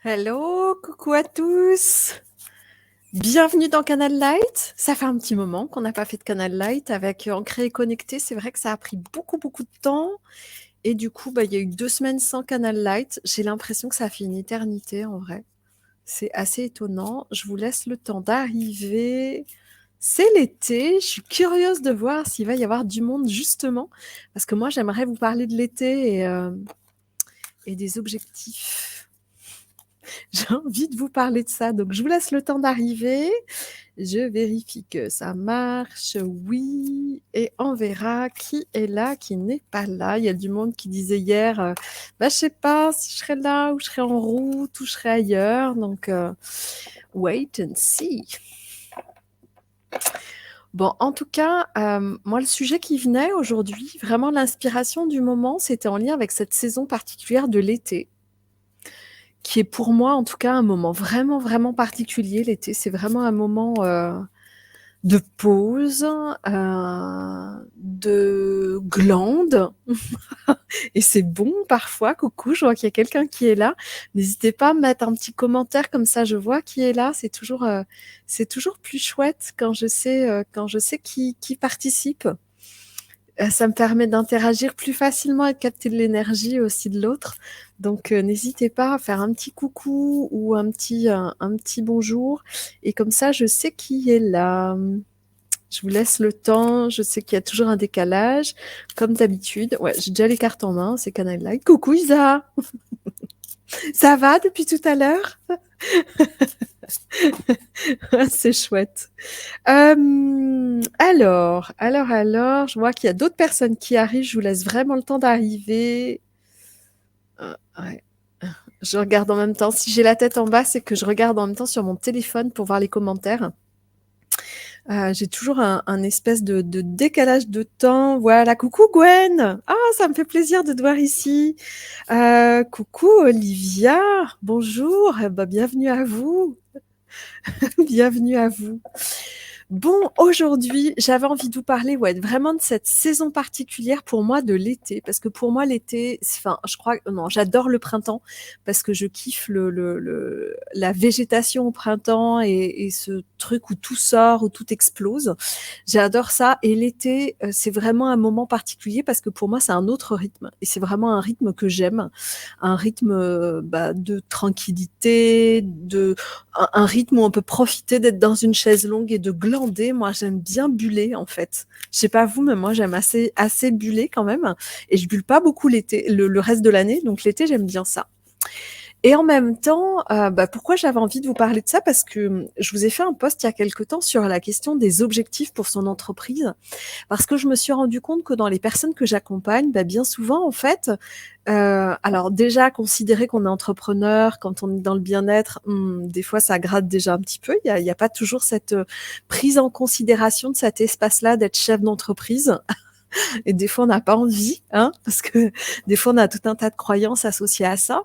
Hello, coucou à tous. Bienvenue dans Canal Light. Ça fait un petit moment qu'on n'a pas fait de Canal Light avec Ancré et Connecté. C'est vrai que ça a pris beaucoup de temps. Et du coup, il y a eu 2 semaines sans Canal Light. J'ai l'impression que ça a fait une éternité en vrai. C'est assez étonnant. Je vous laisse le temps d'arriver. C'est l'été. Je suis curieuse de voir s'il va y avoir du monde justement. Parce que moi, j'aimerais vous parler de l'été et des objectifs. J'ai envie de vous parler de ça, donc je vous laisse le temps d'arriver. Je vérifie que ça marche, oui, et on verra qui est là, qui n'est pas là. Il y a du monde qui disait hier, je sais pas si je serai là ou je serai en route ou je serai ailleurs, donc wait and see. Bon, en tout cas, moi, le sujet qui venait aujourd'hui, vraiment l'inspiration du moment, c'était en lien avec cette saison particulière de l'été, qui est pour moi, en tout cas, un moment vraiment particulier. L'été, c'est vraiment un moment de pause, de glande. Et c'est bon parfois. Coucou, je vois qu'il y a quelqu'un qui est là. N'hésitez pas à me mettre un petit commentaire comme ça, je vois qui est là. C'est toujours plus chouette quand je sais qui participe. Ça me permet d'interagir plus facilement et de capter de l'énergie aussi de l'autre. Donc, n'hésitez pas à faire un petit coucou ou un petit bonjour. Et comme ça, je sais qui est là. Je vous laisse le temps. Je sais qu'il y a toujours un décalage, comme d'habitude. Ouais, j'ai déjà les cartes en main. C'est Canal Light. Coucou Isa. Ça va depuis tout à l'heure? C'est chouette. Alors, je vois qu'il y a d'autres personnes qui arrivent. Je vous laisse vraiment le temps d'arriver. Ouais. Je regarde en même temps. Si j'ai la tête en bas, c'est que je regarde en même temps sur mon téléphone pour voir les commentaires. J'ai toujours un espèce de décalage de temps. Voilà, coucou Gwen. Ah, ça me fait plaisir de te voir ici. Coucou Olivia. Bonjour. Bienvenue à vous. Bienvenue à vous. Bon, aujourd'hui, j'avais envie de vous parler, vraiment de cette saison particulière pour moi de l'été, parce que pour moi l'été, enfin, je crois, non, j'adore le printemps parce que je kiffe la végétation au printemps et ce truc où tout sort, où tout explose. J'adore ça. Et l'été, c'est vraiment un moment particulier parce que pour moi, c'est un autre rythme et c'est vraiment un rythme que j'aime, un rythme de tranquillité, un rythme où on peut profiter d'être dans une chaise longue et de glander. Moi, j'aime bien buller, en fait. Je sais pas vous, mais moi, j'aime assez buller quand même. Et je bulle pas beaucoup l'été, le reste de l'année. Donc, l'été, j'aime bien ça. Et en même temps, pourquoi j'avais envie de vous parler de ça? Parce que je vous ai fait un post il y a quelque temps sur la question des objectifs pour son entreprise. Parce que je me suis rendu compte que dans les personnes que j'accompagne, bien souvent, en fait, alors déjà, considérer qu'on est entrepreneur quand on est dans le bien-être, des fois, ça gratte déjà un petit peu. Il y a pas toujours cette prise en considération de cet espace-là d'être chef d'entreprise. Et des fois, on n'a pas envie, hein, parce que des fois, on a tout un tas de croyances associées à ça.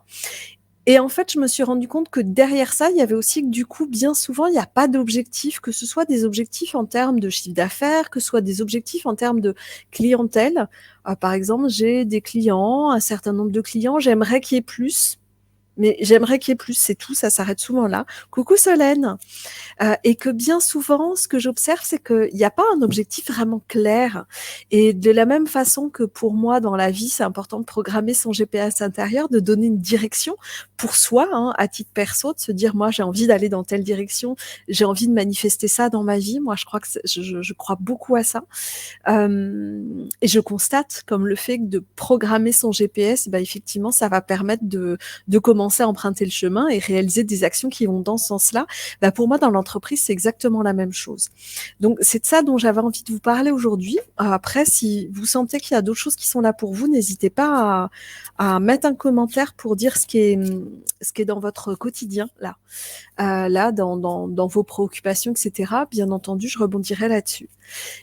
Et en fait, je me suis rendu compte que derrière ça, il y avait aussi que du coup, bien souvent, il n'y a pas d'objectif, que ce soit des objectifs en termes de chiffre d'affaires, que ce soit des objectifs en termes de clientèle. Par exemple, j'ai des clients, un certain nombre de clients, j'aimerais qu'il y ait plus. Mais j'aimerais qu'il y ait plus, c'est tout, ça s'arrête souvent là. Coucou Solène. Et que bien souvent, ce que j'observe, c'est qu'il n'y a pas un objectif vraiment clair. Et de la même façon que pour moi, dans la vie, c'est important de programmer son GPS intérieur, de donner une direction pour soi, hein, à titre perso, de se dire, moi, j'ai envie d'aller dans telle direction, j'ai envie de manifester ça dans ma vie. Moi, je crois que je crois beaucoup à ça. Et je constate comme le fait de programmer son GPS, effectivement, ça va permettre de commencer à emprunter le chemin et réaliser des actions qui vont dans ce sens-là. Pour moi, dans l'entreprise, c'est exactement la même chose. Donc, c'est de ça dont j'avais envie de vous parler aujourd'hui. Après, si vous sentez qu'il y a d'autres choses qui sont là pour vous, n'hésitez pas à mettre un commentaire pour dire ce qui est dans votre quotidien, là, dans vos préoccupations, etc. Bien entendu, je rebondirai là-dessus.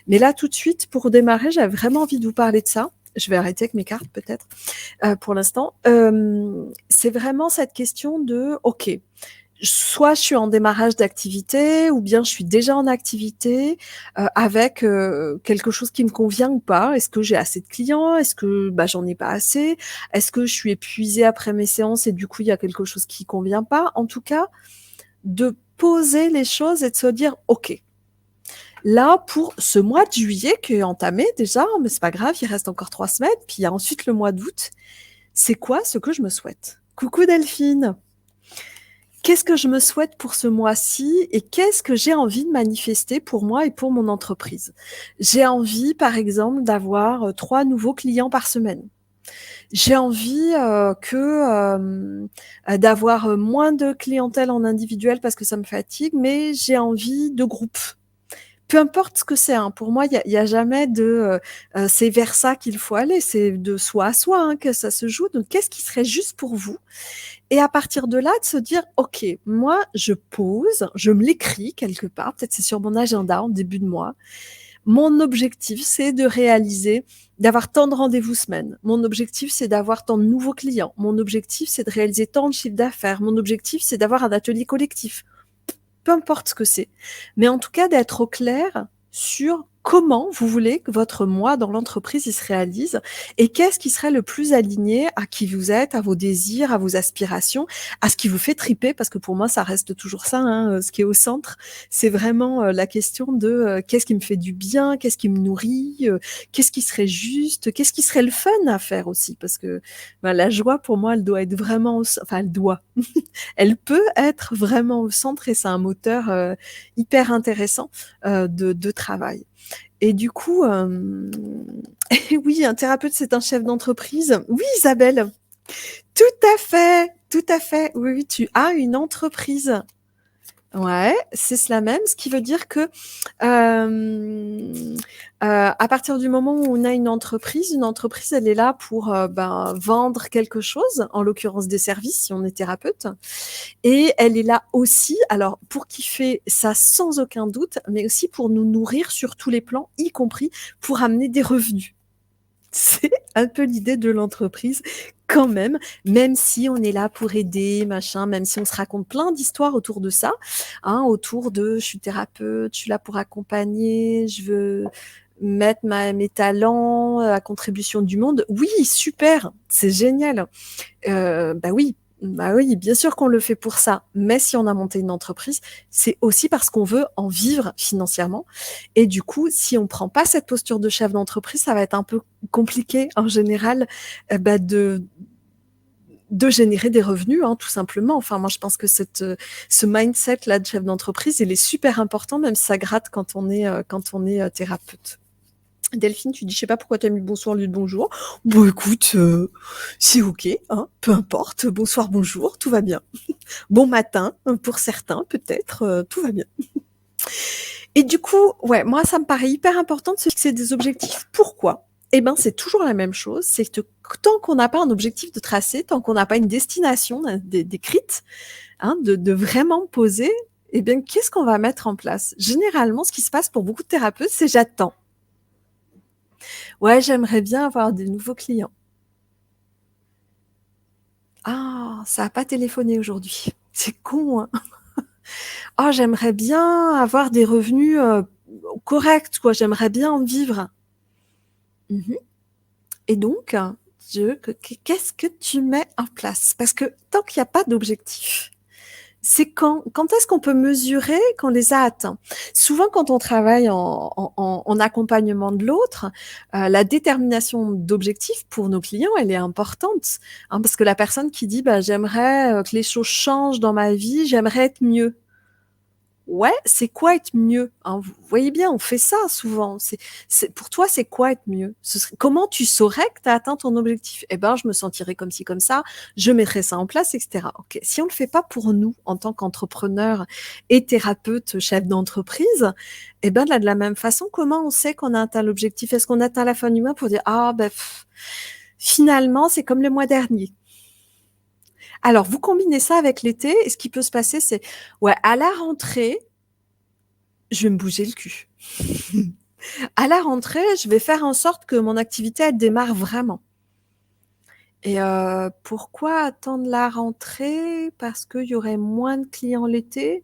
Mais là, tout de suite, pour démarrer, j'avais vraiment envie de vous parler de ça. Je vais arrêter avec mes cartes, peut-être, pour l'instant. C'est vraiment cette question de, OK, soit je suis en démarrage d'activité ou bien je suis déjà en activité, avec, quelque chose qui me convient ou pas. Est-ce que j'ai assez de clients? Est-ce que, bah, j'en ai pas assez? Est-ce que je suis épuisée après mes séances et du coup, il y a quelque chose qui convient pas? En tout cas, de poser les choses et de se dire: «OK, là, pour ce mois de juillet qui est entamé déjà, mais c'est pas grave, il reste encore 3 semaines, puis il y a ensuite le mois d'août. C'est quoi ce que je me souhaite? Coucou Delphine! Qu'est-ce que je me souhaite pour ce mois-ci et qu'est-ce que j'ai envie de manifester pour moi et pour mon entreprise? J'ai envie, par exemple, d'avoir 3 nouveaux clients par semaine. J'ai envie d'avoir moins de clientèle en individuel parce que ça me fatigue, mais j'ai envie de groupe. Peu importe ce que c'est, hein. Pour moi, il y a jamais de, c'est vers ça qu'il faut aller. C'est de soi à soi, hein, que ça se joue. Donc, qu'est-ce qui serait juste pour vous? Et à partir de là, de se dire: «OK, moi, je pose, je me l'écris quelque part, peut-être c'est sur mon agenda en début de mois. Mon objectif, c'est de réaliser d'avoir tant de rendez-vous semaine. Mon objectif, c'est d'avoir tant de nouveaux clients. Mon objectif, c'est de réaliser tant de chiffre d'affaires. Mon objectif, c'est d'avoir un atelier collectif». Peu importe ce que c'est. Mais en tout cas, d'être au clair sur comment vous voulez que votre moi dans l'entreprise, il se réalise et qu'est-ce qui serait le plus aligné à qui vous êtes, à vos désirs, à vos aspirations, à ce qui vous fait triper parce que pour moi, ça reste toujours ça, hein, ce qui est au centre. C'est vraiment, la question de, qu'est-ce qui me fait du bien? Qu'est-ce qui me nourrit? Qu'est-ce qui serait juste? Qu'est-ce qui serait le fun à faire aussi? Parce que, bah, la joie pour moi, elle doit être vraiment enfin elle doit elle peut être vraiment au centre et c'est un moteur hyper intéressant de travail. Et du coup, oui, un thérapeute, c'est un chef d'entreprise. Oui, Isabelle, tout à fait. Oui, oui, tu as une entreprise. Ouais, c'est cela même, ce qui veut dire que à partir du moment où on a une entreprise, elle est là pour ben, vendre quelque chose, en l'occurrence des services, si on est thérapeute. Et elle est là aussi, alors pour kiffer, ça sans aucun doute, mais aussi pour nous nourrir sur tous les plans, y compris pour amener des revenus. C'est un peu l'idée de l'entreprise quand même si on est là pour aider, machin, même si on se raconte plein d'histoires autour de ça, hein, autour de je suis thérapeute, je suis là pour accompagner, je veux mettre mes talents à contribution du monde. Oui, super, c'est génial. Bah oui, bien sûr qu'on le fait pour ça. Mais si on a monté une entreprise, c'est aussi parce qu'on veut en vivre financièrement. Et du coup, si on prend pas cette posture de chef d'entreprise, ça va être un peu compliqué en général bah, de générer des revenus, hein, tout simplement. Enfin, moi, je pense que ce mindset-là de chef d'entreprise, il est super important, même si ça gratte quand on est thérapeute. Delphine, tu dis, je sais pas pourquoi tu as mis bonsoir au lieu de bonjour. Bon, écoute, c'est ok, hein, peu importe. Bonsoir, bonjour, tout va bien. Bon matin, pour certains, peut-être, tout va bien. Et du coup, ouais, moi, ça me paraît hyper important de se fixer des objectifs. Pourquoi? Eh ben, c'est toujours la même chose. C'est que tant qu'on n'a pas un objectif de tracé, tant qu'on n'a pas une destination décrite, hein, de vraiment poser, eh bien, qu'est-ce qu'on va mettre en place? Généralement, ce qui se passe pour beaucoup de thérapeutes, c'est j'attends. Ouais, j'aimerais bien avoir des nouveaux clients. Ah, ça a pas téléphoné aujourd'hui. C'est con, hein. Ah, j'aimerais bien avoir des revenus corrects, quoi. J'aimerais bien en vivre. Mmh. Et donc, qu'est-ce que tu mets en place? Parce que tant qu'il y a pas d'objectif, c'est quand est-ce qu'on peut mesurer qu'on les a atteints? Souvent, quand on travaille en accompagnement de l'autre, la détermination d'objectifs pour nos clients, elle est importante, hein, parce que la personne qui dit: «Bah, j'aimerais, que les choses changent dans ma vie, j'aimerais être mieux». Ouais, c'est quoi être mieux? Hein, vous voyez bien, on fait ça souvent. Pour toi, c'est quoi être mieux? Comment tu saurais que tu as atteint ton objectif? Eh ben, je me sentirais comme ci, comme ça, je mettrais ça en place, et cetera. OK. Si on le fait pas pour nous, en tant qu'entrepreneur et thérapeute, chef d'entreprise, eh ben, là, de la même façon, comment on sait qu'on a atteint l'objectif? Est-ce qu'on atteint la fin du mois pour dire: «Ah, ben, finalement, c'est comme le mois dernier». Alors, vous combinez ça avec l'été et ce qui peut se passer, c'est, ouais, à la rentrée, je vais me bouger le cul. À la rentrée, je vais faire en sorte que mon activité, elle démarre vraiment. Et pourquoi attendre la rentrée? Parce qu'il y aurait moins de clients l'été?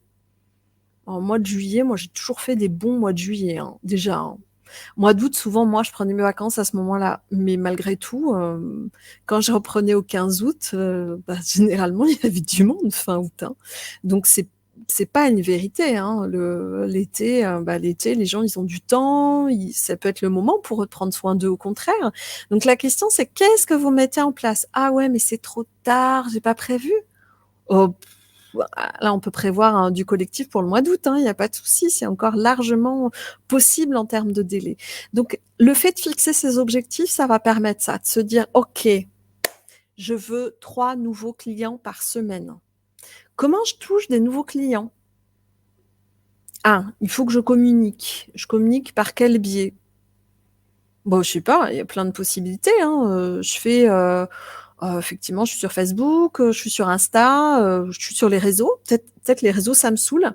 En mois de juillet, moi, j'ai toujours fait des bons mois de juillet, hein, déjà, hein. Mois d'août, souvent, moi, je prenais mes vacances à ce moment-là. Mais malgré tout, quand je reprenais au 15 août, généralement, il y avait du monde fin août, hein. Donc, c'est pas une vérité, hein. L'été, les gens, ils ont du temps. Ça peut être le moment pour eux de prendre soin d'eux, au contraire. Donc, la question, c'est qu'est-ce que vous mettez en place? Ah ouais, mais c'est trop tard, j'ai pas prévu. Oh, là, on peut prévoir du collectif pour le mois d'août, hein, il n'y a pas de souci, c'est encore largement possible en termes de délai. Donc, le fait de fixer ces objectifs, ça va permettre ça, de se dire, OK, je veux 3 nouveaux clients par semaine. Comment je touche des nouveaux clients? Il faut que je communique. Je communique par quel biais? Bon, je sais pas, il y a plein de possibilités, hein. Effectivement, je suis sur Facebook, je suis sur Insta, je suis sur les réseaux. Peut-être les réseaux, ça me saoule.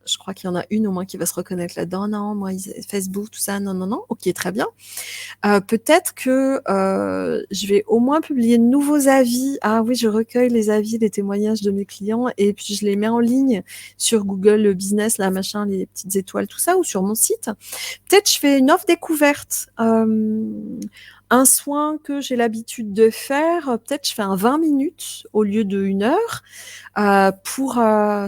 Je crois qu'il y en a une au moins qui va se reconnaître là-dedans. Non, moi, Facebook, tout ça, non, non, non. Ok, très bien. Peut-être que je vais au moins publier de nouveaux avis. Ah oui, je recueille les avis, les témoignages de mes clients et puis je les mets en ligne sur Google Business, là, machin, les petites étoiles, tout ça, ou sur mon site. Peut-être je fais une offre découverte. Un soin que j'ai l'habitude de faire, peut-être je fais un 20 minutes au lieu de 1 heure pour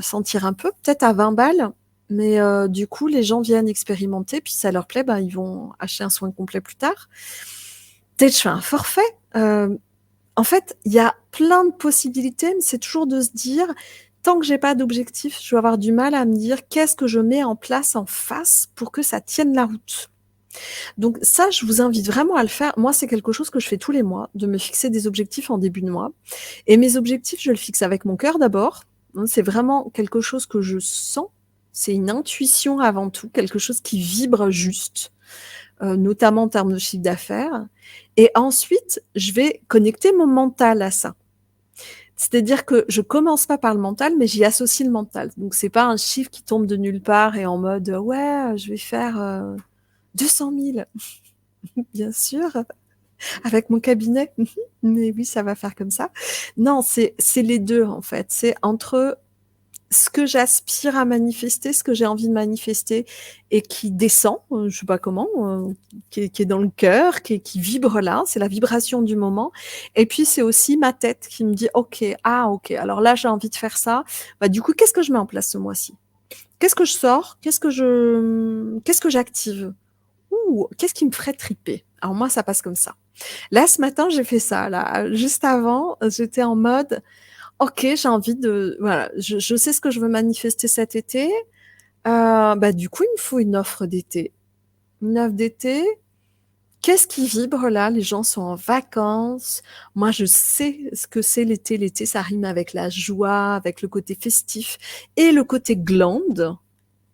sentir un peu, peut-être à 20 balles. Mais du coup, les gens viennent expérimenter, puis si ça leur plaît, ils vont acheter un soin complet plus tard. Peut-être je fais un forfait. En fait, il y a plein de possibilités, mais c'est toujours de se dire, tant que j'ai pas d'objectif, je vais avoir du mal à me dire qu'est-ce que je mets en place en face pour que ça tienne la route. Donc ça, je vous invite vraiment à le faire. Moi, c'est quelque chose que je fais tous les mois, de me fixer des objectifs en début de mois. Et mes objectifs, je le fixe avec mon cœur d'abord. C'est vraiment quelque chose que je sens. C'est une intuition avant tout, quelque chose qui vibre juste, notamment en termes de chiffre d'affaires. Et ensuite, je vais connecter mon mental à ça. C'est-à-dire que je commence pas par le mental, mais j'y associe le mental. Donc c'est pas un chiffre qui tombe de nulle part et en mode ouais, je vais faire 200 000, bien sûr, avec mon cabinet. Mais oui, ça va faire comme ça. Non, c'est les deux en fait. C'est entre ce que j'aspire à manifester, ce que j'ai envie de manifester et qui descend, je sais pas comment, qui est dans le cœur, qui vibre là, c'est la vibration du moment. Et puis c'est aussi ma tête qui me dit ok, ok, alors là j'ai envie de faire ça. Du coup, qu'est-ce que je mets en place ce mois-ci? Qu'est-ce que je sors? Qu'est-ce que j'active? Qu'est-ce qui me ferait triper? Alors moi, ça passe comme ça. Là, ce matin, j'ai fait ça. Là, juste avant, j'étais en mode, ok, j'ai envie de, voilà, je sais ce que je veux manifester cet été. Du coup, il me faut une offre d'été. Une offre d'été. Qu'est-ce qui vibre là? Les gens sont en vacances. Moi, je sais ce que c'est l'été. L'été, ça rime avec la joie, avec le côté festif et le côté glande.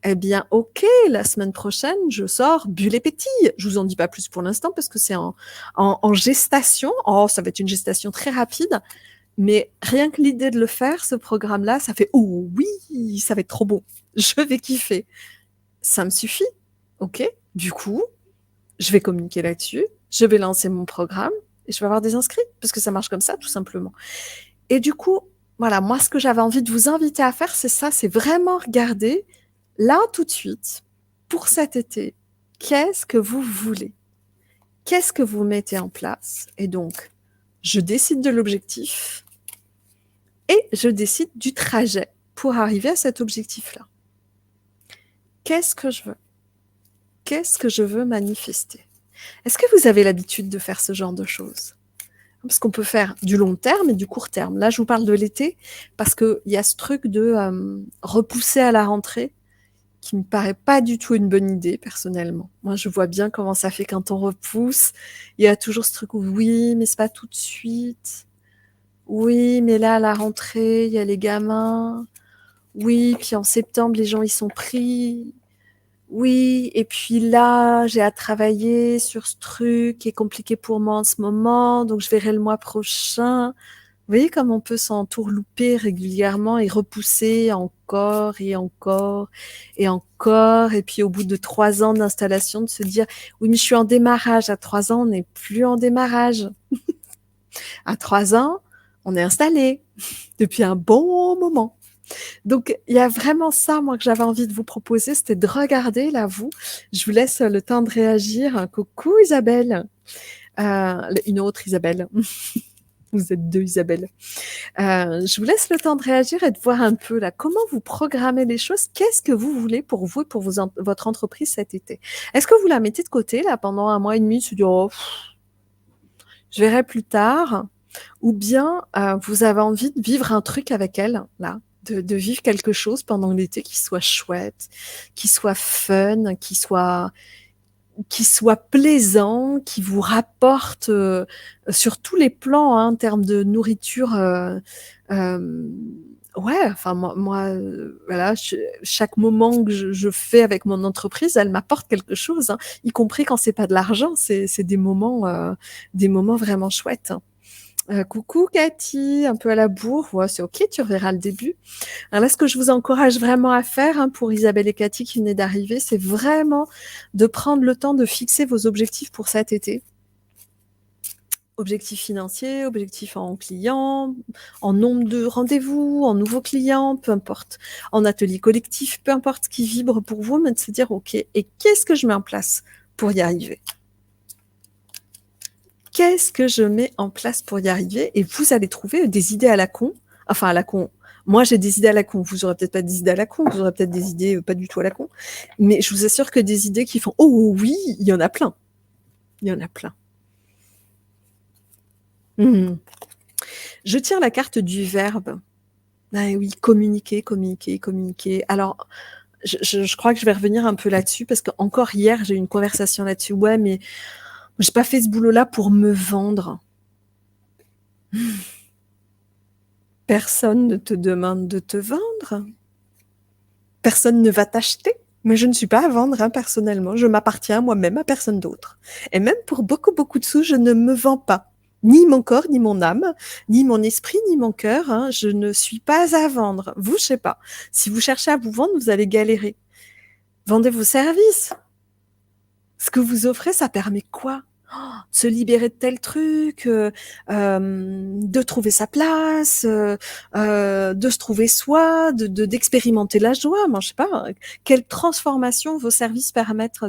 Eh bien, ok, la semaine prochaine, je sors Bulle et Pétille. Je vous en dis pas plus pour l'instant parce que c'est en gestation. Oh, ça va être une gestation très rapide. Mais rien que l'idée de le faire, ce programme-là, ça fait oh oui, ça va être trop beau. Je vais kiffer. Ça me suffit. Ok. Du coup, je vais communiquer là-dessus. Je vais lancer mon programme et je vais avoir des inscrits parce que ça marche comme ça, tout simplement. Et du coup, voilà, moi, ce que j'avais envie de vous inviter à faire, c'est ça, c'est vraiment regarder là tout de suite pour cet été. Qu'est-ce que vous voulez? Qu'est-ce que vous mettez en place? Et donc, je décide de l'objectif et je décide du trajet pour arriver à cet objectif-là. Qu'est-ce que je veux? Qu'est-ce que je veux manifester? Est-ce que vous avez l'habitude de faire ce genre de choses? Parce qu'on peut faire du long terme et du court terme. Là, je vous parle de l'été parce qu'il y a ce truc de repousser à la rentrée qui me paraît pas du tout une bonne idée, personnellement. Moi, je vois bien comment ça fait quand on repousse. Il y a toujours ce truc où oui, mais c'est pas tout de suite. Oui, mais là, à la rentrée, il y a les gamins. Oui, puis en septembre, les gens, ils sont pris. Oui, et puis là, j'ai à travailler sur ce truc qui est compliqué pour moi en ce moment, donc je verrai le mois prochain. Vous voyez comme on peut s'entourlouper régulièrement et repousser encore et encore et encore. Et puis au bout de 3 ans d'installation, de se dire, oui, mais je suis en démarrage. À 3 ans, on n'est plus en démarrage. À 3 ans, on est installé depuis un bon moment. Donc, il y a vraiment ça, moi, que j'avais envie de vous proposer, c'était de regarder, là, vous. Je vous laisse le temps de réagir. Coucou Isabelle. Une autre Isabelle. Vous êtes 2 Isabelle. Je vous laisse le temps de réagir et de voir un peu là comment vous programmez les choses. Qu'est-ce que vous voulez pour vous et pour votre entreprise cet été? Est-ce que vous la mettez de côté là pendant 1 mois et demi, se dire oh, je verrai plus tard, ou bien vous avez envie de vivre un truc avec elle là, de vivre quelque chose pendant l'été qui soit chouette, qui soit fun, qui soit plaisant, qui vous rapporte sur tous les plans hein, en termes de nourriture. Ouais, enfin voilà, chaque moment que je fais avec mon entreprise, elle m'apporte quelque chose, hein, y compris quand c'est pas de l'argent, c'est des moments vraiment chouettes. Coucou Cathy, un peu à la bourre, ouais, c'est ok, tu reverras le début. Alors là, ce que je vous encourage vraiment à faire hein, pour Isabelle et Cathy qui venaient d'arriver, c'est vraiment de prendre le temps de fixer vos objectifs pour cet été. Objectifs financiers, objectifs en clients, en nombre de rendez-vous, en nouveaux clients, peu importe, en atelier collectif, peu importe ce qui vibre pour vous, mais de se dire, ok, et qu'est-ce que je mets en place pour y arriver? Qu'est-ce que je mets en place pour y arriver? Et vous allez trouver des idées à la con, enfin à la con. Moi, j'ai des idées à la con. Vous aurez peut-être pas des idées à la con. Vous aurez peut-être des idées pas du tout à la con. Mais je vous assure que des idées qui font oh oui, il y en a plein. Il y en a plein. Mmh. Je tire la carte du verbe. Ah oui, communiquer, communiquer, communiquer. Alors, je crois que je vais revenir un peu là-dessus parce qu'encore hier, j'ai eu une conversation là-dessus. Ouais, mais j'ai pas fait ce boulot-là pour me vendre. Personne ne te demande de te vendre. Personne ne va t'acheter. Mais je ne suis pas à vendre, hein, personnellement. Je m'appartiens moi-même, à personne d'autre. Et même pour beaucoup, beaucoup de sous, je ne me vends pas. Ni mon corps, ni mon âme, ni mon esprit, ni mon cœur. Hein. Je ne suis pas à vendre. Vous, je sais pas. Si vous cherchez à vous vendre, vous allez galérer. Vendez vos services. Ce que vous offrez, ça permet quoi? Se libérer de tel truc, de trouver sa place, de se trouver soi, d'expérimenter la joie. Moi, je sais pas, quelle transformation vos services permettent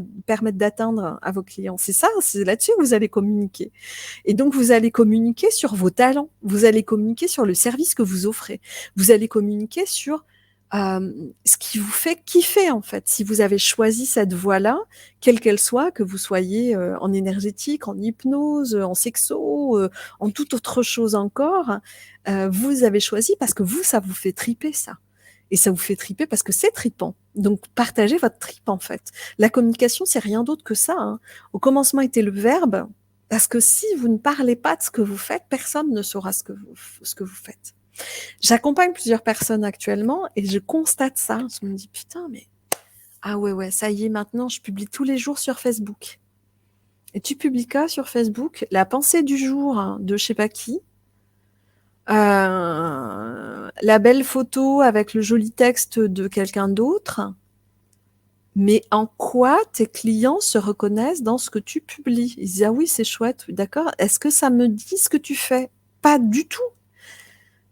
d'atteindre à vos clients. C'est ça, c'est là-dessus que vous allez communiquer. Et donc, vous allez communiquer sur vos talents. Vous allez communiquer sur le service que vous offrez. Vous allez communiquer sur ce qui vous fait kiffer, en fait. Si vous avez choisi cette voie-là, quelle qu'elle soit, que vous soyez en énergétique, en hypnose, en sexo, en toute autre chose encore, vous avez choisi parce que vous, ça vous fait triper, ça. Et ça vous fait triper parce que c'est tripant. Donc, partagez votre trip, en fait. La communication, c'est rien d'autre que ça. Hein. Au commencement était le verbe, parce que si vous ne parlez pas de ce que vous faites, personne ne saura ce que vous faites. J'accompagne plusieurs personnes actuellement et je constate ça. Je me dis, putain, mais ah ouais, ça y est, maintenant, je publie tous les jours sur Facebook. Et tu publies quoi sur Facebook? La pensée du jour hein, de je sais pas qui. La belle photo avec le joli texte de quelqu'un d'autre. Mais en quoi tes clients se reconnaissent dans ce que tu publies? Ils disent, ah oui, c'est chouette, d'accord. Est-ce que ça me dit ce que tu fais? Pas du tout.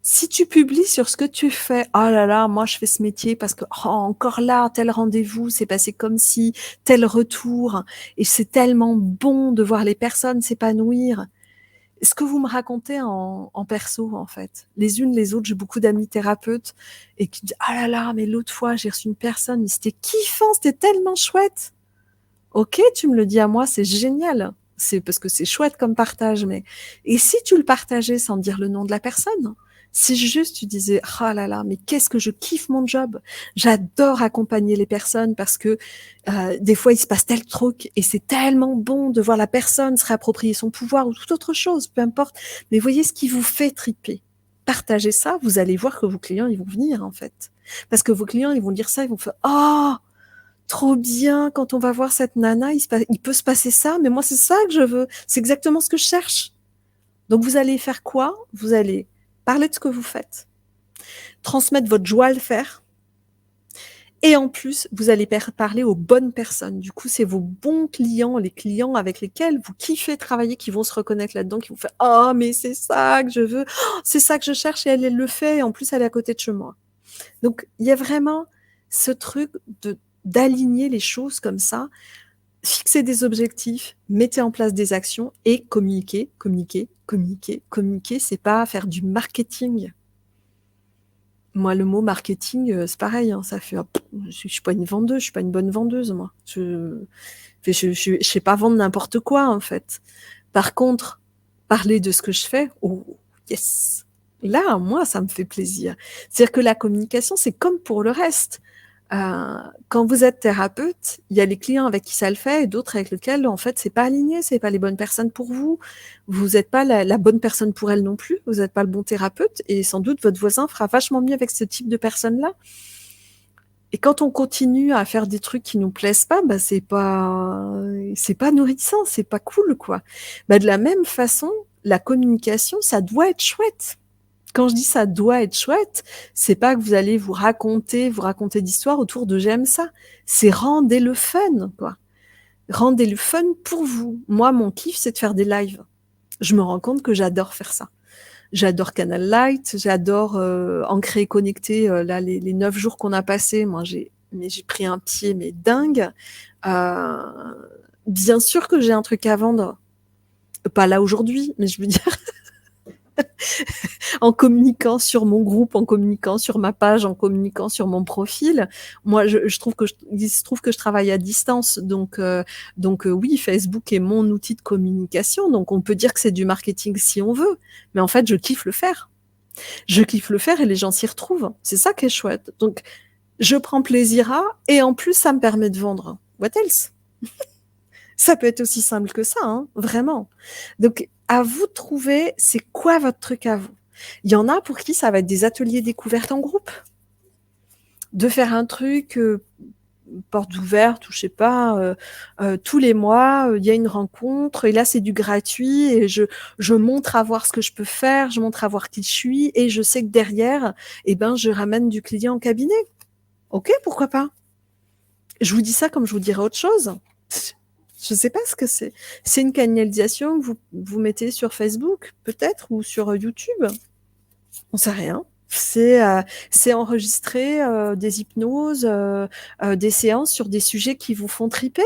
Si tu publies sur ce que tu fais, oh là là, moi je fais ce métier parce que oh, encore là, tel rendez-vous, c'est passé comme si, tel retour, et c'est tellement bon de voir les personnes s'épanouir. Ce que vous me racontez en perso, en fait, les unes les autres, j'ai beaucoup d'amis thérapeutes et qui disent ah là là, mais l'autre fois j'ai reçu une personne, mais c'était kiffant, c'était tellement chouette. Ok, tu me le dis à moi, c'est génial. C'est parce que c'est chouette comme partage, mais et si tu le partageais sans dire le nom de la personne? Si juste tu disais ah là là, mais qu'est-ce que je kiffe mon job. J'adore accompagner les personnes parce que des fois il se passe tel truc et c'est tellement bon de voir la personne se réapproprier son pouvoir ou toute autre chose, peu importe. Mais voyez ce qui vous fait triper. Partagez ça, vous allez voir que vos clients ils vont venir en fait. Parce que vos clients ils vont lire ça, ils vont faire oh trop bien, quand on va voir cette nana, il peut se passer ça, mais moi c'est ça que je veux, c'est exactement ce que je cherche. Donc vous allez faire quoi? Vous allez parler de ce que vous faites, transmettre votre joie à le faire, et en plus, vous allez parler aux bonnes personnes. Du coup, c'est vos bons clients, les clients avec lesquels vous kiffez travailler, qui vont se reconnaître là-dedans, qui vont faire: «Oh mais c'est ça que je veux, oh, c'est ça que je cherche et elle le fait et en plus elle est à côté de chez moi». Donc il y a vraiment ce truc d'aligner les choses comme ça, fixer des objectifs, mettez en place des actions et communiquer, communiquer, communiquer, communiquer. C'est pas faire du marketing. Moi, le mot marketing, c'est pareil, hein, ça fait, je suis pas une vendeuse, je suis pas une bonne vendeuse, moi. Je sais pas vendre n'importe quoi, en fait. Par contre, parler de ce que je fais, oh, yes! Là, moi, ça me fait plaisir. C'est-à-dire que la communication, c'est comme pour le reste. Quand vous êtes thérapeute, il y a les clients avec qui ça le fait et d'autres avec lesquels, en fait, c'est pas aligné, c'est pas les bonnes personnes pour vous. Vous êtes pas la bonne personne pour elle non plus. Vous êtes pas le bon thérapeute et sans doute votre voisin fera vachement mieux avec ce type de personne-là. Et quand on continue à faire des trucs qui nous plaisent pas, bah, c'est pas nourrissant, c'est pas cool, quoi. Bah, de la même façon, la communication, ça doit être chouette. Quand je dis ça doit être chouette, c'est pas que vous allez vous raconter d'histoires autour de j'aime ça. C'est rendez le fun, quoi. Rendez le fun pour vous. Moi, mon kiff, c'est de faire des lives. Je me rends compte que j'adore faire ça. J'adore Canal Light, j'adore Ancré et Connecté. Là, les 9 jours qu'on a passés, moi, j'ai pris un pied, mais dingue. Euh, Bien sûr que j'ai un truc à vendre. Pas là aujourd'hui, mais je veux dire, en communiquant sur mon groupe, en communiquant sur ma page, en communiquant sur mon profil. Moi, je trouve que il se trouve que je travaille à distance, donc oui, Facebook est mon outil de communication, donc on peut dire que c'est du marketing si on veut, mais en fait, je kiffe le faire. Je kiffe le faire et les gens s'y retrouvent. C'est ça qui est chouette. Donc, je prends plaisir à, et en plus, ça me permet de vendre. What else? Ça peut être aussi simple que ça, hein, vraiment. Donc, à vous de trouver, c'est quoi votre truc à vous. Il y en a pour qui ça va être des ateliers découvertes en groupe. De faire un truc, porte ouverte ou je sais pas, tous les mois, il y a une rencontre et là, c'est du gratuit et je montre à voir ce que je peux faire, je montre à voir qui je suis et je sais que derrière, eh ben, je ramène du client en cabinet. OK, pourquoi pas? Je vous dis ça comme je vous dirais autre chose. Je sais pas ce que c'est. C'est une canalisation que vous mettez sur Facebook, peut-être, ou sur YouTube. On sait rien. C'est enregistrer des hypnoses, des séances sur des sujets qui vous font triper.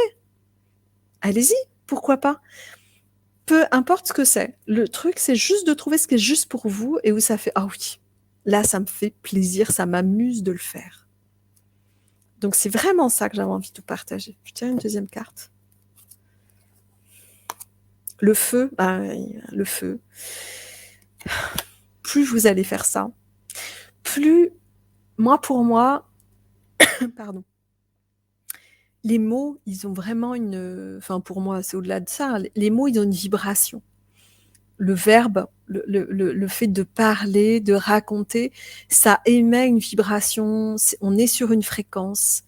Allez-y, pourquoi pas? Peu importe ce que c'est. Le truc, c'est juste de trouver ce qui est juste pour vous et où ça fait ah oui, là, ça me fait plaisir, ça m'amuse de le faire. Donc, c'est vraiment ça que j'avais envie de partager. Je tiens une deuxième carte. Le feu, le feu. Plus vous allez faire ça, plus, pour moi, pardon, les mots, ils ont vraiment enfin pour moi, c'est au-delà de ça, les mots, ils ont une vibration. Le verbe, le fait de parler, de raconter, ça émet une vibration, on est sur une fréquence.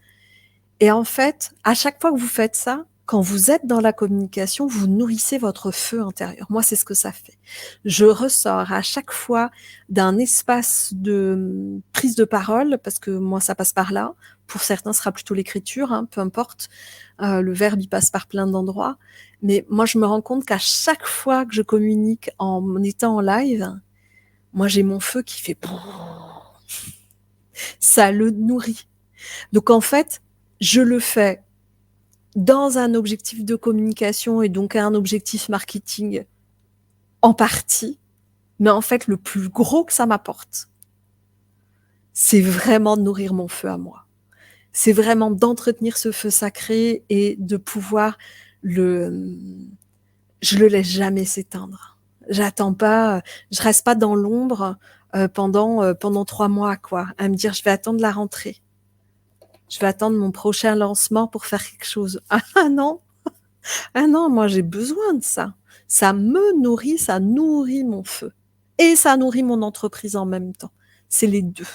Et en fait, à chaque fois que vous faites ça, quand vous êtes dans la communication, vous nourrissez votre feu intérieur. Moi, c'est ce que ça fait. Je ressors à chaque fois d'un espace de prise de parole, parce que moi, ça passe par là. Pour certains, ce sera plutôt l'écriture, hein, peu importe. Le verbe, il passe par plein d'endroits. Mais moi, je me rends compte qu'à chaque fois que je communique en étant en live, moi, j'ai mon feu qui fait... Ça le nourrit. Donc, en fait, je le fais dans un objectif de communication et donc un objectif marketing en partie, mais en fait, le plus gros que ça m'apporte, c'est vraiment de nourrir mon feu à moi. C'est vraiment d'entretenir ce feu sacré et de pouvoir je le laisse jamais s'éteindre. J'attends pas, je reste pas dans l'ombre pendant 3 mois, quoi, à me dire je vais attendre la rentrée. Je vais attendre mon prochain lancement pour faire quelque chose. Ah non, ah non, moi j'ai besoin de ça. Ça me nourrit, ça nourrit mon feu. Et ça nourrit mon entreprise en même temps. C'est les deux.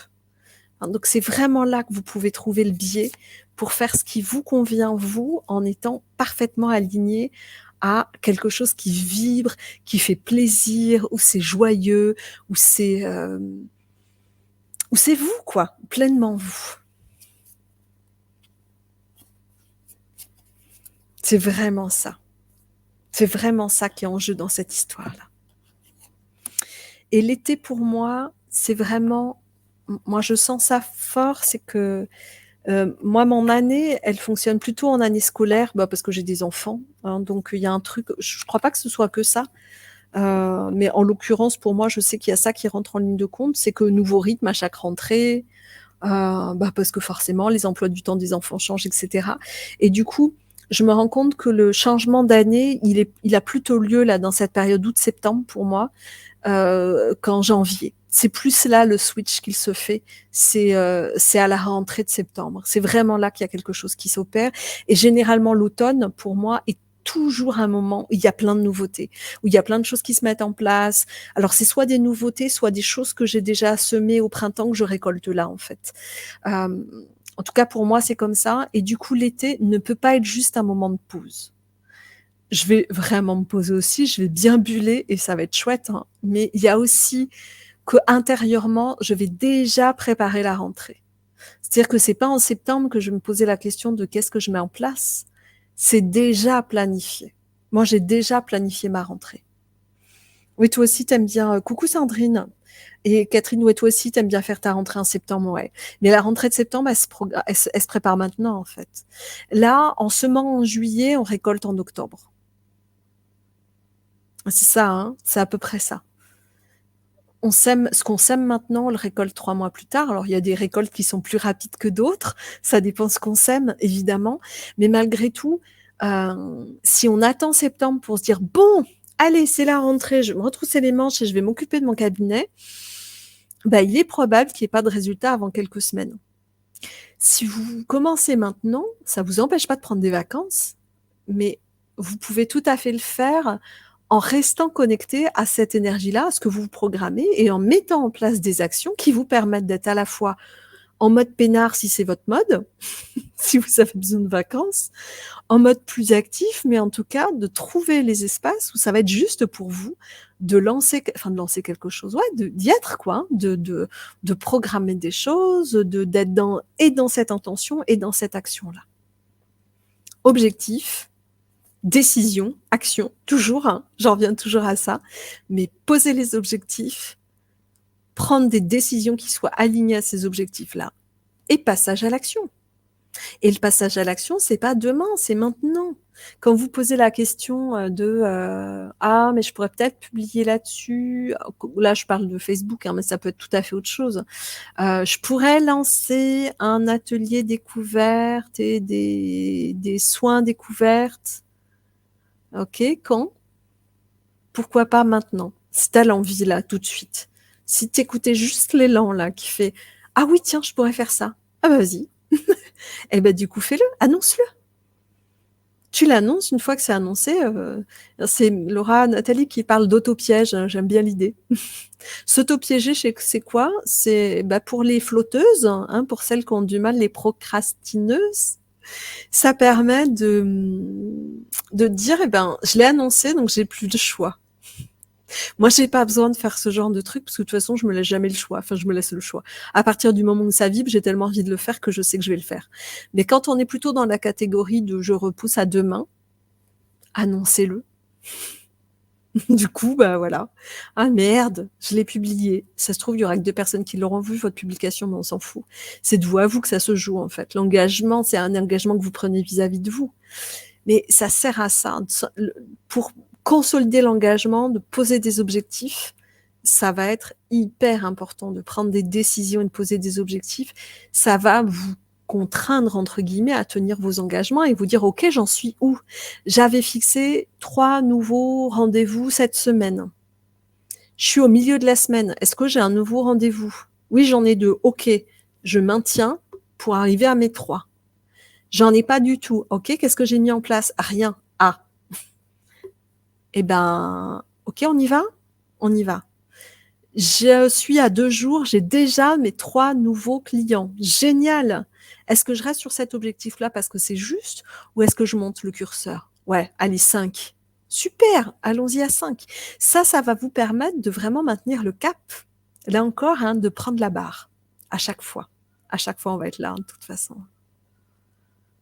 Donc c'est vraiment là que vous pouvez trouver le biais pour faire ce qui vous convient, vous, en étant parfaitement aligné à quelque chose qui vibre, qui fait plaisir, où c'est joyeux, où c'est vous, quoi, pleinement vous. C'est vraiment ça. C'est vraiment ça qui est en jeu dans cette histoire-là. Et l'été pour moi, c'est vraiment moi je sens ça fort, c'est que, moi mon année, elle fonctionne plutôt en année scolaire, parce que j'ai des enfants, hein, donc il y a un truc je crois pas que ce soit que ça, mais en l'occurrence pour moi, je sais qu'il y a ça qui rentre en ligne de compte, c'est que nouveau rythme à chaque rentrée, parce que forcément les emplois du temps des enfants changent et cetera et du coup, je me rends compte que le changement d'année, il a plutôt lieu là dans cette période août-septembre pour moi, qu'en janvier. C'est plus là le switch qu'il se fait, c'est à la rentrée de septembre. C'est vraiment là qu'il y a quelque chose qui s'opère. Et généralement, l'automne, pour moi, est toujours un moment où il y a plein de nouveautés, où il y a plein de choses qui se mettent en place. Alors, c'est soit des nouveautés, soit des choses que j'ai déjà semées au printemps que je récolte là, en fait. En tout cas, pour moi, c'est comme ça. Et du coup, l'été ne peut pas être juste un moment de pause. Je vais vraiment me poser aussi, je vais bien buller et ça va être chouette, hein. Mais il y a aussi que intérieurement, je vais déjà préparer la rentrée. C'est-à-dire que c'est pas en septembre que je vais me poser la question de qu'est-ce que je mets en place. C'est déjà planifié. Moi, j'ai déjà planifié ma rentrée. Oui, toi aussi, t'aimes bien. Coucou Sandrine. Et Catherine, ouais, toi aussi, t'aimes bien faire ta rentrée en septembre, ouais. Mais la rentrée de septembre, elle se prépare maintenant, en fait. Là, en semant en juillet, on récolte en octobre. C'est ça, hein, c'est à peu près ça. On sème, ce qu'on sème maintenant, on le récolte 3 mois plus tard. Alors, il y a des récoltes qui sont plus rapides que d'autres. Ça dépend ce qu'on sème, évidemment. Mais malgré tout, si on attend septembre pour se dire, bon, allez, c'est la rentrée, je vais me retrousser les manches et je vais m'occuper de mon cabinet, il est probable qu'il n'y ait pas de résultat avant quelques semaines. Si vous commencez maintenant, ça vous empêche pas de prendre des vacances, mais vous pouvez tout à fait le faire en restant connecté à cette énergie-là, à ce que vous programmez et en mettant en place des actions qui vous permettent d'être à la fois en mode peinard si c'est votre mode, si vous avez besoin de vacances, en mode plus actif, mais en tout cas de trouver les espaces où ça va être juste pour vous de lancer quelque chose, ouais, d'y être quoi, hein, de programmer des choses, d'être dans cette intention et dans cette action-là. Objectif, décision, action, toujours, hein, j'en reviens toujours à ça, mais poser les objectifs, prendre des décisions qui soient alignées à ces objectifs-là, et passage à l'action. Et le passage à l'action, c'est pas demain, c'est maintenant. Quand vous posez la question ah, mais je pourrais peut-être publier là-dessus, là je parle de Facebook, hein, mais ça peut être tout à fait autre chose. Je pourrais lancer un atelier découverte et des soins découvertes. Ok, quand? Pourquoi pas maintenant? Si t'as l'envie là, tout de suite. Si t'écoutais juste l'élan là qui fait ah oui, tiens, je pourrais faire ça. Ah bah vas-y. Et ben du coup, fais-le, annonce-le. Tu l'annonces une fois que c'est annoncé. C'est Laura Nathalie qui parle d'autopiège. Hein, j'aime bien l'idée. S'autopiéger, c'est quoi? C'est pour les flotteuses, hein, pour celles qui ont du mal, les procrastineuses. Ça permet de dire, je l'ai annoncé, donc j'ai plus de choix. Moi, j'ai pas besoin de faire ce genre de truc parce que de toute façon, je me laisse jamais le choix. Enfin, je me laisse le choix. À partir du moment où ça vibre, j'ai tellement envie de le faire que je sais que je vais le faire. Mais quand on est plutôt dans la catégorie de je repousse à demain, annoncez-le. Du coup, voilà. Ah merde, je l'ai publié. Ça se trouve, il y aura que 2 personnes qui l'auront vu, votre publication, mais on s'en fout. C'est de vous à vous que ça se joue, en fait. L'engagement, c'est un engagement que vous prenez vis-à-vis de vous. Mais ça sert à ça, pour consolider l'engagement, de poser des objectifs. Ça va être hyper important de prendre des décisions et de poser des objectifs. Ça va vous contraindre, entre guillemets, à tenir vos engagements et vous dire, OK, j'en suis où? J'avais fixé 3 nouveaux rendez-vous cette semaine. Je suis au milieu de la semaine. Est-ce que j'ai un nouveau rendez-vous? Oui, j'en ai 2. OK, je maintiens pour arriver à mes 3. J'en ai pas du tout. OK, qu'est-ce que j'ai mis en place? Rien. Ah. OK, on y va? On y va. Je suis à 2 jours, j'ai déjà mes 3 nouveaux clients. Génial! Est-ce que je reste sur cet objectif-là parce que c'est juste ou est-ce que je monte le curseur? Ouais, allez, 5. Super, allons-y à 5. Ça va vous permettre de vraiment maintenir le cap. Là encore, hein, de prendre la barre à chaque fois. À chaque fois, on va être là, de toute façon.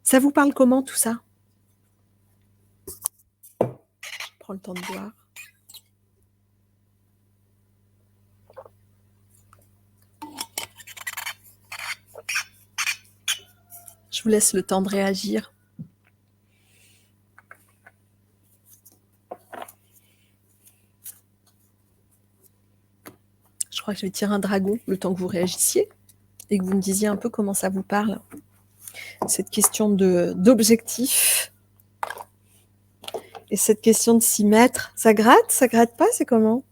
Ça vous parle comment tout ça? prends le temps de boire. Je vous laisse le temps de réagir. Je crois que je vais tirer un dragon le temps que vous réagissiez et que vous me disiez un peu comment ça vous parle. Cette question d'objectif et cette question de s'y mettre. Ça gratte pas, c'est comment?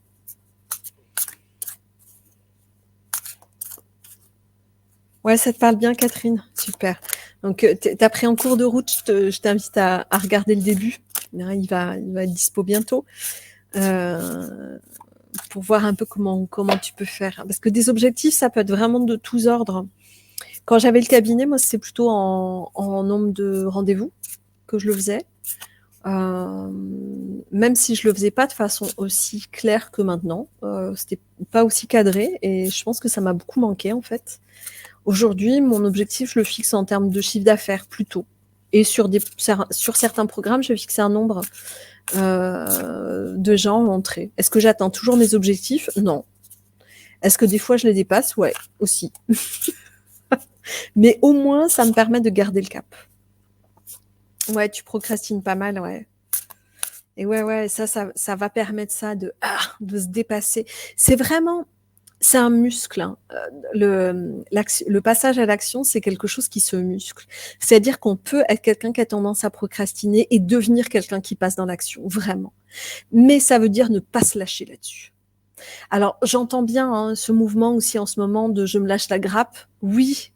Ouais, ça te parle bien, Catherine. Super. Donc, t'as pris en cours de route. Je t'invite à regarder le début. Il va être dispo bientôt. Pour voir un peu comment tu peux faire. Parce que des objectifs, ça peut être vraiment de tous ordres. Quand j'avais le cabinet, moi, c'était plutôt en nombre de rendez-vous que je le faisais. Même si je le faisais pas de façon aussi claire que maintenant. C'était pas aussi cadré et je pense que ça m'a beaucoup manqué, en fait. Aujourd'hui, mon objectif, je le fixe en termes de chiffre d'affaires plutôt. Et sur certains programmes, je vais fixer un nombre de gens entrés. Est-ce que j'atteins toujours mes objectifs? Non. Est-ce que des fois je les dépasse? Ouais, aussi. Mais au moins, ça me permet de garder le cap. Ouais, tu procrastines pas mal, ouais. Et ouais, ça va permettre ça de se dépasser. C'est un muscle. Hein. Le passage à l'action, c'est quelque chose qui se muscle. C'est-à-dire qu'on peut être quelqu'un qui a tendance à procrastiner et devenir quelqu'un qui passe dans l'action, vraiment. Mais ça veut dire ne pas se lâcher là-dessus. Alors, j'entends bien ce mouvement aussi en ce moment de « je me lâche la grappe ». Oui,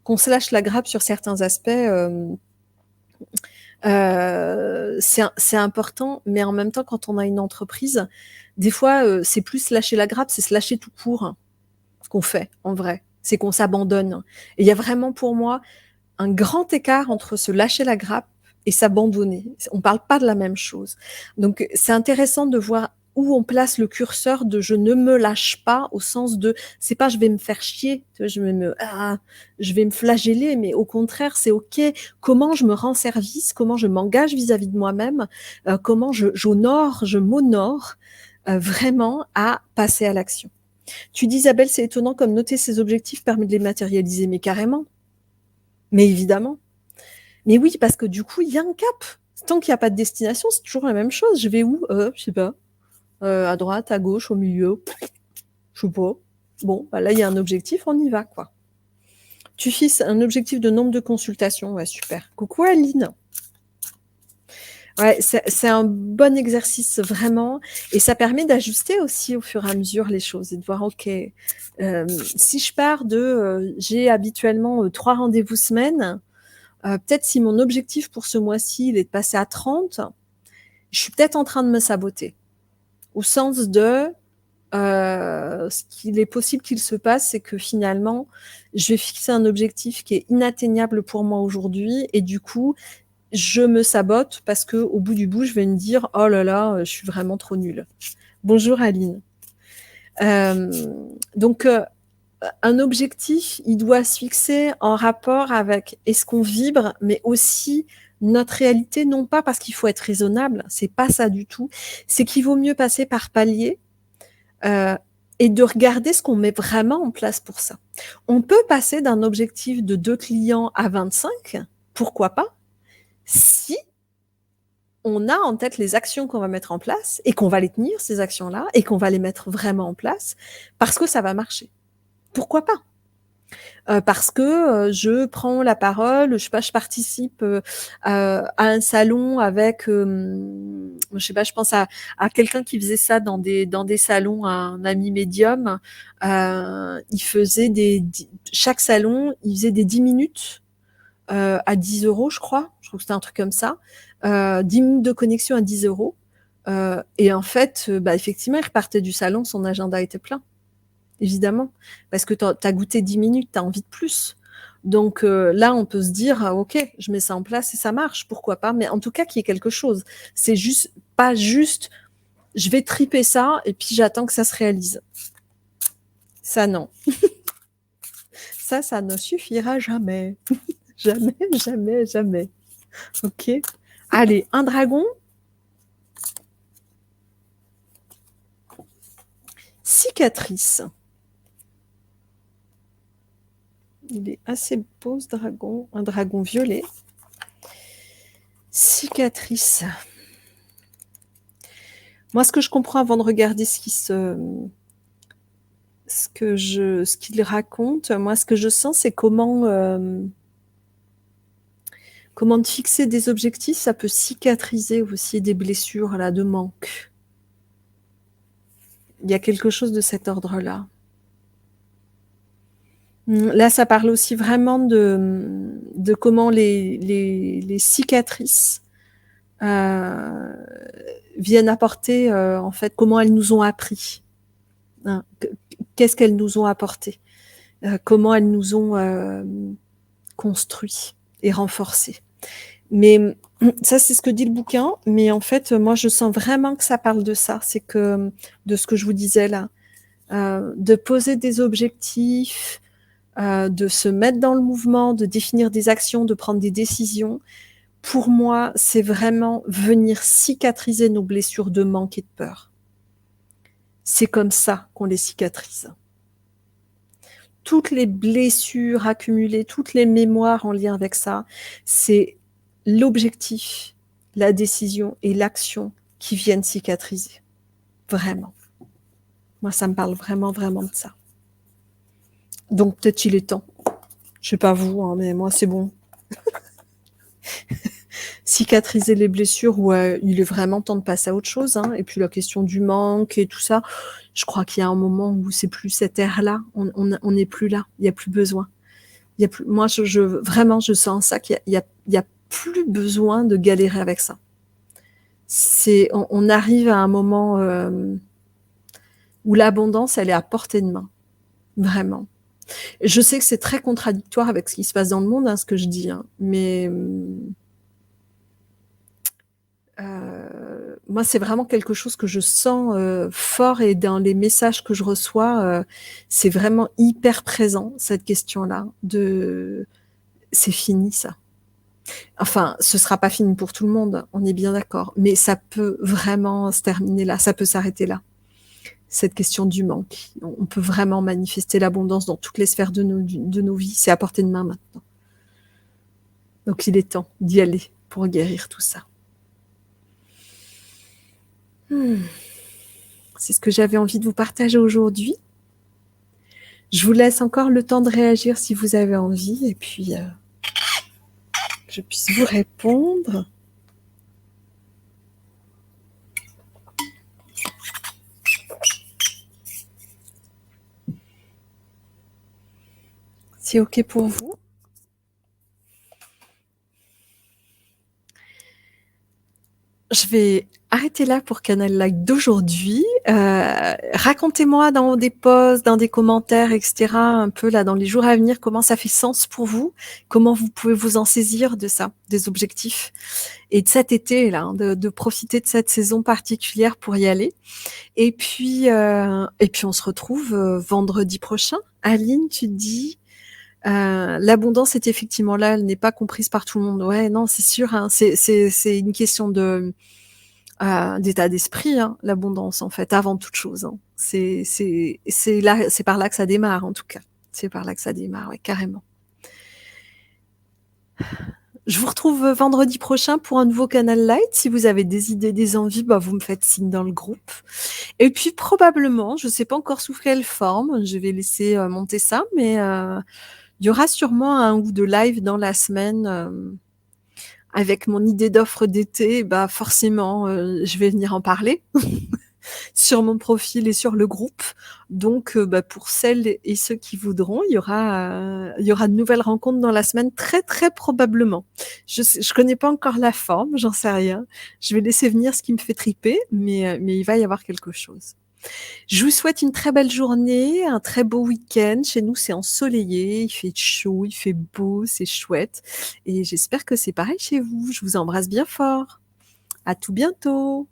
qu'on se lâche la grappe sur certains aspects, c'est important, mais en même temps, quand on a une entreprise, des fois, c'est plus se lâcher la grappe, c'est se lâcher tout court, ce qu'on fait, en vrai. C'est qu'on s'abandonne. Et il y a vraiment, pour moi, un grand écart entre se lâcher la grappe et s'abandonner. On ne parle pas de la même chose. Donc, c'est intéressant de voir où on place le curseur de je ne me lâche pas, au sens de c'est pas je vais me faire chier, je vais me flageller, mais au contraire c'est ok. Comment je me rends service, comment je m'engage vis-à-vis de moi-même, comment je m'honore vraiment à passer à l'action. Tu dis Isabelle, c'est étonnant comme noter ses objectifs permet de les matérialiser, mais carrément, mais évidemment. Mais oui, parce que du coup il y a un cap. Tant qu'il n'y a pas de destination, c'est toujours la même chose. Je vais où? Je sais pas. À droite, à gauche, au milieu, je sais pas. Bon, bah là, il y a un objectif, on y va, quoi. Tu fixes un objectif de nombre de consultations, ouais, super. Coucou Aline. Ouais, c'est un bon exercice, vraiment, et ça permet d'ajuster aussi au fur et à mesure les choses et de voir, ok, si je pars j'ai habituellement 3 rendez-vous semaine, peut-être si mon objectif pour ce mois-ci, il est de passer à 30, je suis peut-être en train de me saboter. Au sens de ce qu'il est possible qu'il se passe, c'est que finalement, je vais fixer un objectif qui est inatteignable pour moi aujourd'hui et du coup, je me sabote parce qu'au bout du bout, je vais me dire « Oh là là, je suis vraiment trop nulle ». Bonjour Aline. Donc, un objectif, il doit se fixer en rapport avec est-ce qu'on vibre, mais aussi notre réalité, non pas parce qu'il faut être raisonnable, c'est pas ça du tout, c'est qu'il vaut mieux passer par palier et de regarder ce qu'on met vraiment en place pour ça. On peut passer d'un objectif de 2 clients à 25, pourquoi pas, si on a en tête les actions qu'on va mettre en place et qu'on va les tenir, ces actions-là, et qu'on va les mettre vraiment en place parce que ça va marcher. Pourquoi pas? Parce que je prends la parole, je sais pas, je participe à un salon avec, je sais pas, je pense à quelqu'un qui faisait ça dans des salons, un ami médium. Il faisait chaque salon, il faisait des 10 minutes à 10 €, je crois. Je trouve que c'était un truc comme ça. 10 minutes de connexion à 10 €. Et en fait, effectivement, il repartait du salon, son agenda était plein. Évidemment, parce que tu as goûté 10 minutes, tu as envie de plus. Donc là, on peut se dire, ok, je mets ça en place et ça marche, pourquoi pas, mais en tout cas qu'il y ait quelque chose. C'est juste, pas juste, je vais triper ça et puis j'attends que ça se réalise. Ça, non. Ça ne suffira jamais. Jamais, jamais, jamais. Ok. Allez, un dragon. Cicatrice. Il est assez beau ce dragon, un dragon violet. Cicatrice. Moi, ce que je comprends avant de regarder ce qu'il raconte, moi, ce que je sens, c'est comment te fixer des objectifs, ça peut cicatriser aussi des blessures là, de manque. Il y a quelque chose de cet ordre-là. Là, ça parle aussi vraiment de comment les cicatrices viennent apporter, en fait, comment elles nous ont appris. Hein, qu'est-ce qu'elles nous ont apporté, comment elles nous ont construit et renforcé. Mais ça, c'est ce que dit le bouquin. Mais en fait, moi, je sens vraiment que ça parle de ça. C'est que de ce que je vous disais là, de poser des objectifs, de se mettre dans le mouvement, de définir des actions, de prendre des décisions. Pour moi, c'est vraiment venir cicatriser nos blessures de manque et de peur. C'est comme ça qu'on les cicatrise. Toutes les blessures accumulées, toutes les mémoires en lien avec ça, c'est l'objectif, la décision et l'action qui viennent cicatriser. Vraiment. Moi, ça me parle vraiment, vraiment de ça. Donc, peut-être il est temps. Je sais pas vous, hein, mais moi, c'est bon. Cicatriser les blessures, ouais, il est vraiment temps de passer à autre chose. Hein. Et puis la question du manque et tout ça, je crois qu'il y a un moment où c'est plus cette ère-là. On n'est plus là. Il n'y a plus besoin. Il y a plus, moi, vraiment, je sens ça qu'il y a plus besoin de galérer avec ça. On arrive à un moment où l'abondance, elle est à portée de main. Vraiment. Je sais que c'est très contradictoire avec ce qui se passe dans le monde, hein, ce que je dis, hein, mais moi, c'est vraiment quelque chose que je sens fort et dans les messages que je reçois, c'est vraiment hyper présent, cette question-là. C'est fini, ça. Enfin, ce sera pas fini pour tout le monde, on est bien d'accord, mais ça peut vraiment se terminer là, ça peut s'arrêter là. Cette question du manque. On peut vraiment manifester l'abondance dans toutes les sphères de nos vies. C'est à portée de main maintenant. Donc, il est temps d'y aller pour guérir tout ça. C'est ce que j'avais envie de vous partager aujourd'hui. Je vous laisse encore le temps de réagir si vous avez envie, et puis que je puisse vous répondre. C'est OK pour vous? Je vais arrêter là pour Canal Live d'aujourd'hui. Racontez-moi dans des posts, dans des commentaires, etc., un peu là dans les jours à venir, comment ça fait sens pour vous, comment vous pouvez vous en saisir de ça, des objectifs, et de cet été là, hein, de profiter de cette saison particulière pour y aller. Et puis on se retrouve vendredi prochain. Aline, tu dis l'abondance est effectivement là, elle n'est pas comprise par tout le monde. Ouais, non, c'est sûr. Hein, c'est une question d'état d'esprit, hein, l'abondance en fait, avant toute chose. Hein. C'est là, c'est par là que ça démarre en tout cas. C'est par là que ça démarre, ouais, carrément. Je vous retrouve vendredi prochain pour un nouveau Canal Light. Si vous avez des idées, des envies, bah, vous me faites signe dans le groupe. Et puis probablement, je ne sais pas encore sous quelle forme, je vais laisser monter ça, mais il y aura sûrement un ou deux lives dans la semaine avec mon idée d'offre d'été. Bah forcément, je vais venir en parler sur mon profil et sur le groupe. Donc, bah, pour celles et ceux qui voudront, il y aura de nouvelles rencontres dans la semaine, très très probablement. Je connais pas encore la forme, j'en sais rien. Je vais laisser venir ce qui me fait triper, mais il va y avoir quelque chose. Je vous souhaite une très belle journée, un très beau week-end. Chez nous, c'est ensoleillé, il fait chaud, il fait beau, c'est chouette. Et j'espère que c'est pareil chez vous. Je vous embrasse bien fort. À tout bientôt.